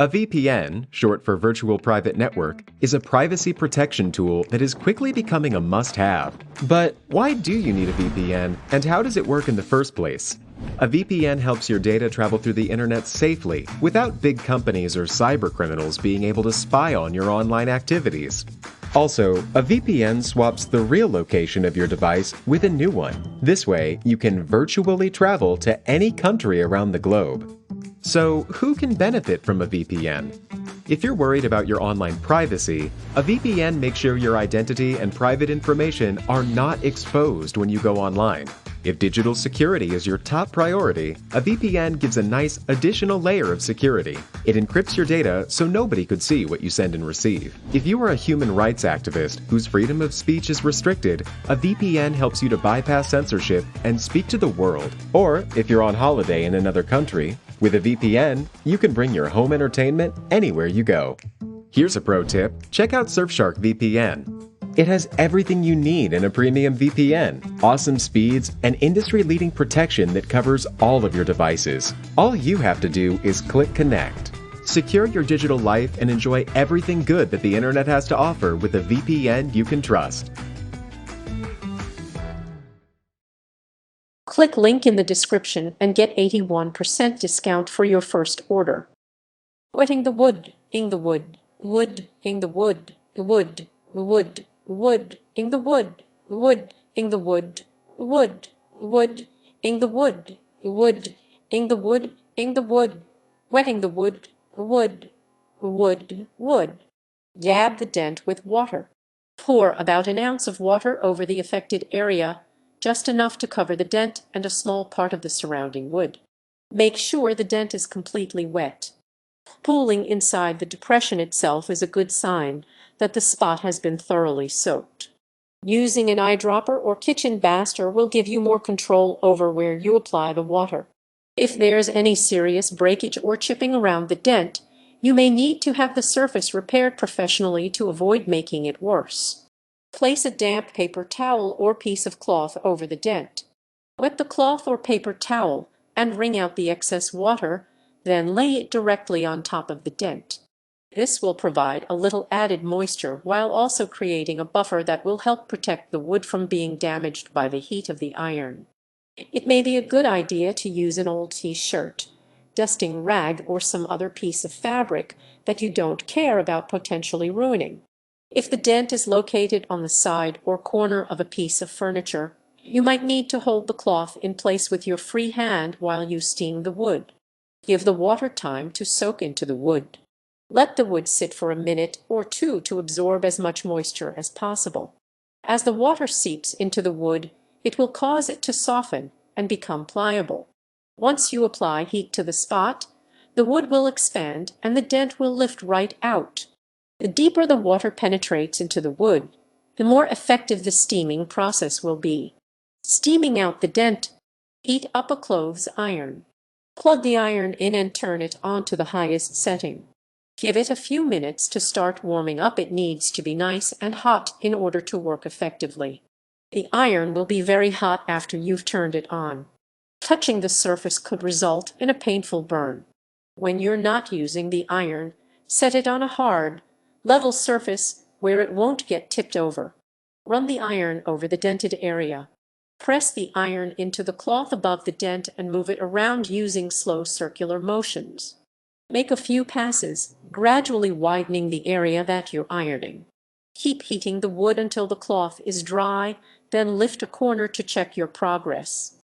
A VPN, short for Virtual Private Network, is a privacy protection tool that is quickly becoming a must-have. But why do you need a VPN, and how does it work in the first place? A VPN helps your data travel through the internet safely, without big companies or cybercriminals being able to spy on your online activities. Also, a VPN swaps the real location of your device with a new one. This way, you can virtually travel to any country around the globe. So, who can benefit from a VPN? If you're worried about your online privacy, a VPN makes sure your identity and private information are not exposed when you go online. If digital security is your top priority, a VPN gives a nice additional layer of security. It encrypts your data so nobody could see what you send and receive. If you are a human rights activist whose freedom of speech is restricted, a VPN helps you to bypass censorship and speak to the world. Or, if you're on holiday in another country, with a VPN, you can bring your home entertainment anywhere you go. Here's a pro tip: check out Surfshark VPN. It has everything you need in a premium VPN, awesome speeds, and industry-leading protection that covers all of your devices. All you have to do is click connect. Secure your digital life and enjoy everything good that the internet has to offer with a VPN you can trust. Click link in the description and get 81% discount for your first order. Wetting the wood, ing the wood, wood, ing the wood, wood, wood, wood, ing the wood, wood, ing the wood, wood, wood, ing the wood, wood, ing the wood, ing the wood, wetting the wood, wood, wood, wood. Dab the dent with water. Pour about an ounce of water over the affected area, just enough to cover the dent and a small part of the surrounding wood. Make sure the dent is completely wet. Pooling inside the depression itself is a good sign that the spot has been thoroughly soaked. Using an eyedropper or kitchen baster will give you more control over where you apply the water. If there's any serious breakage or chipping around the dent, you may need to have the surface repaired professionally to avoid making it worse. Place a damp paper towel or piece of cloth over the dent. Wet the cloth or paper towel and wring out the excess water, then lay it directly on top of the dent. This will provide a little added moisture while also creating a buffer that will help protect the wood from being damaged by the heat of the iron. It may be a good idea to use an old t-shirt, dusting rag, or some other piece of fabric that you don't care about potentially ruining. If the dent is located on the side or corner of a piece of furniture, you might need to hold the cloth in place with your free hand while you steam the wood. Give the water time to soak into the wood. Let the wood sit for a minute or two to absorb as much moisture as possible. As the water seeps into the wood, it will cause it to soften and become pliable. Once you apply heat to the spot, the wood will expand and the dent will lift right out. The deeper the water penetrates into the wood, the more effective the steaming process will be. Steaming out the dent. Heat up a clothes iron. Plug the iron in and turn it on to the highest setting. Give it a few minutes to start warming up. It needs to be nice and hot in order to work effectively. The iron will be very hot after you've turned it on. Touching the surface could result in a painful burn. When you're not using the iron, set it on a hard, level surface where it won't get tipped over. Run the iron over the dented area. Press the iron into the cloth above the dent and move it around using slow circular motions. Make a few passes, gradually widening the area that you're ironing. Keep heating the wood until the cloth is dry, then lift a corner to check your progress.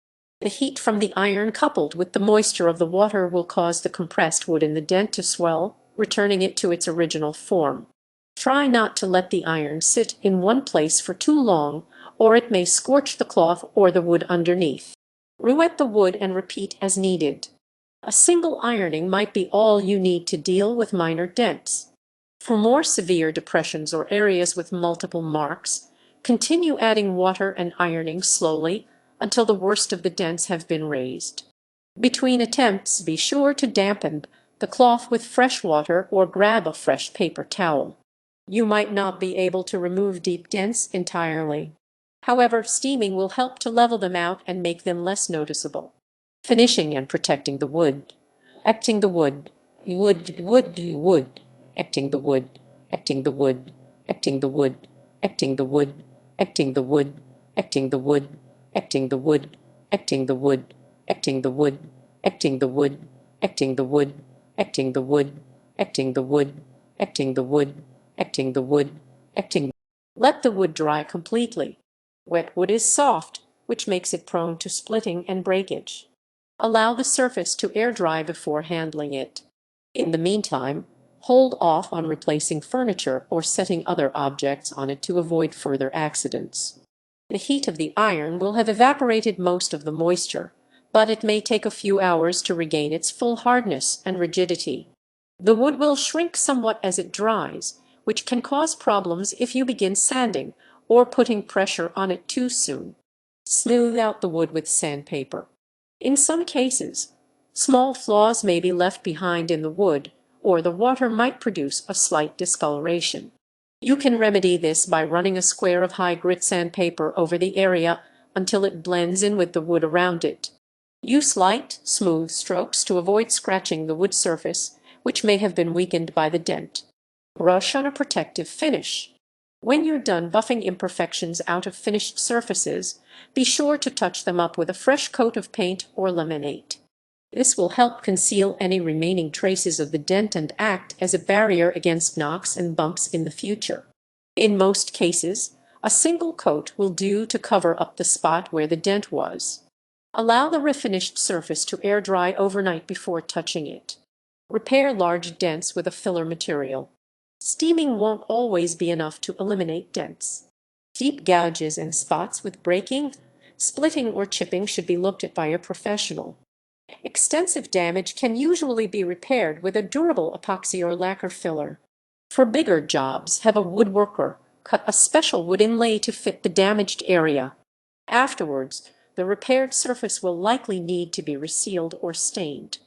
The heat from the iron coupled with the moisture of the water will cause the compressed wood in the dent to swell, returning it to its original form. Try not to let the iron sit in one place for too long, or it may scorch the cloth or the wood underneath. Roulette the wood and repeat as needed. A single ironing might be all you need to deal with minor dents. For more severe depressions or areas with multiple marks, continue adding water and ironing slowly until the worst of the dents have been raised. Between attempts, be sure to dampen the cloth with fresh water or grab a fresh paper towel. You might not be able to remove deep dents entirely. However, steaming will help to level them out and make them less noticeable. Finishing and protecting the wood. Acting the wood. wood, acting the wood, acting the wood, acting the wood, acting the wood, acting the wood, acting the wood, acting the wood, acting the wood, acting the wood, acting the wood, acting the wood, acting the wood, acting the wood, acting the wood, acting the wood, acting. Let the wood dry completely. Wet wood is soft, which makes it prone to splitting and breakage. Allow the surface to air dry before handling it. In the meantime, hold off on replacing furniture or setting other objects on it to avoid further accidents. The heat of the iron will have evaporated most of the moisture, but it may take a few hours to regain its full hardness and rigidity. The wood will shrink somewhat as it dries, which can cause problems if you begin sanding or putting pressure on it too soon. Smooth out the wood with sandpaper. In some cases, small flaws may be left behind in the wood, or the water might produce a slight discoloration. You can remedy this by running a square of high grit sandpaper over the area until it blends in with the wood around it. Use light, smooth strokes to avoid scratching the wood surface, which may have been weakened by the dent. Brush on a protective finish. When you're done buffing imperfections out of finished surfaces, be sure to touch them up with a fresh coat of paint or laminate. This will help conceal any remaining traces of the dent and act as a barrier against knocks and bumps in the future. In most cases, a single coat will do to cover up the spot where the dent was. Allow the refinished surface to air dry overnight before touching it. Repair large dents with a filler material. Steaming won't always be enough to eliminate dents. Deep gouges and spots with breaking, splitting, or chipping should be looked at by a professional. Extensive damage can usually be repaired with a durable epoxy or lacquer filler. For bigger jobs, have a woodworker cut a special wood inlay to fit the damaged area. Afterwards, the repaired surface will likely need to be resealed or stained.